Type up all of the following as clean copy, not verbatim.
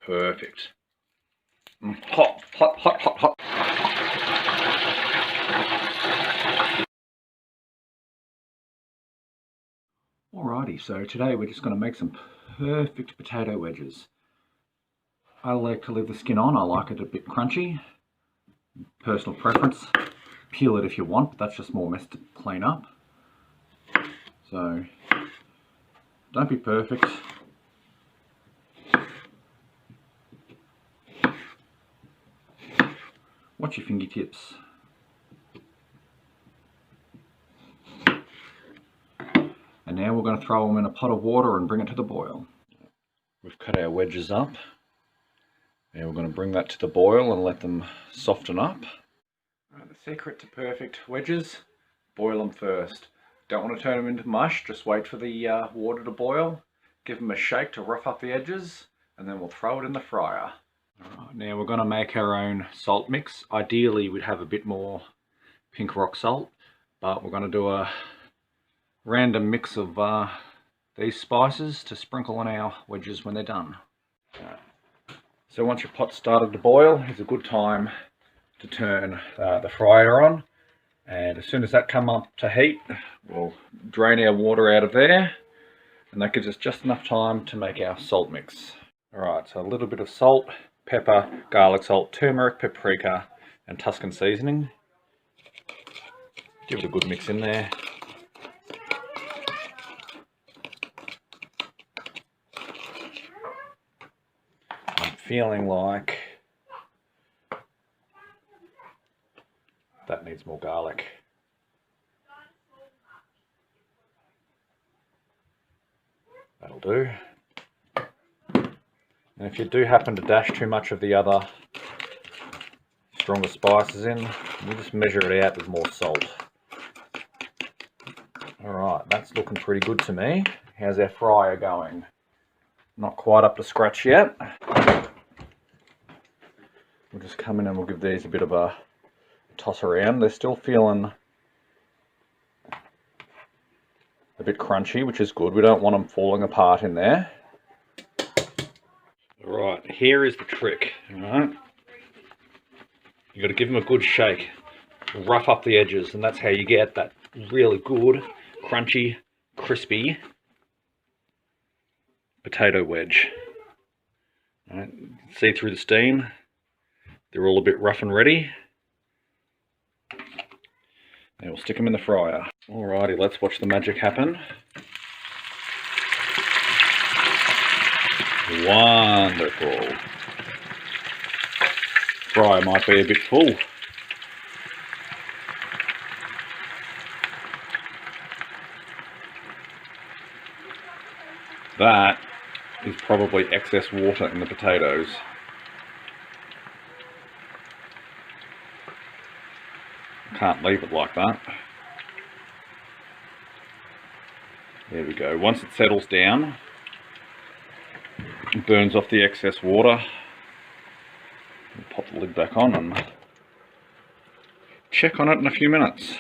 perfect. Hot, hot, hot, hot, hot. Alrighty, so today we're just going to make some perfect potato wedges. I like to leave the skin on. I like it a bit crunchy. Personal preference. Peel it if you want, but that's just more mess to clean up. So don't be perfect. Watch your fingertips. And now we're going to throw them in a pot of water and bring it to the boil. We've cut our wedges up. Now we're going to bring that to the boil and let them soften up. The secret to perfect wedges, boil them first. Don't want to turn them into mush, just wait for the water to boil. Give them a shake to rough up the edges, and then we'll throw it in the fryer. Alright, now we're going to make our own salt mix. Ideally we'd have a bit more pink rock salt, but we're going to do a random mix of these spices to sprinkle on our wedges when they're done. So once your pot's started to boil, it's a good time to turn the fryer on, and as soon as that comes up to heat, we'll drain our water out of there, and that gives us just enough time to make our salt mix. Alright, so a little bit of salt, pepper, garlic salt, turmeric, paprika and Tuscan seasoning. Give it a good mix in there. I'm feeling like that needs more garlic. That'll do. And if you do happen to dash too much of the other stronger spices in, you just measure it out with more salt. Alright, that's looking pretty good to me. How's our fryer going? Not quite up to scratch yet. We'll just come in and we'll give these a bit of a toss around. They're still feeling a bit crunchy, which is good. We don't want them falling apart in there. Right, here is the trick. Alright, you got to give them a good shake, rough up the edges, and that's how you get that really good, crunchy, crispy potato wedge. Alright, see through the steam, they're all a bit rough and ready. And we'll stick them in the fryer. Alrighty, let's watch the magic happen. Wonderful. Fryer might be a bit full. That is probably excess water in the potatoes. Can't leave it like that. There we go. Once it settles down, it burns off the excess water. We'll pop the lid back on and check on it in a few minutes.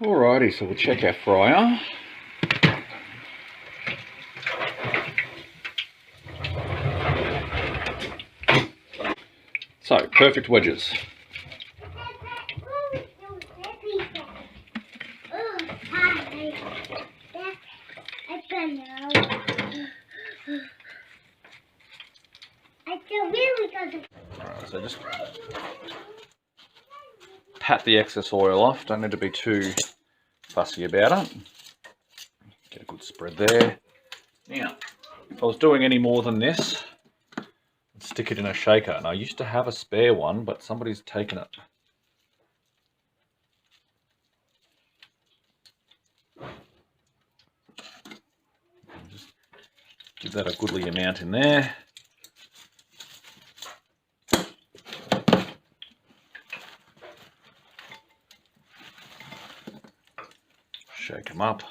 Alrighty, so we'll check our fryer. So, perfect wedges. Alright, so just pat the excess oil off. Don't need to be too fussy about it. Get a good spread there. Now, if I was doing any more than this, I'd stick it in a shaker. And I used to have a spare one, but somebody's taken it. Just give that a goodly amount in there. Shake them up.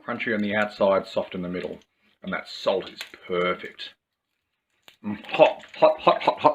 Crunchy on the outside, soft in the middle. And that salt is perfect. Hot, hot, hot, hot, hot.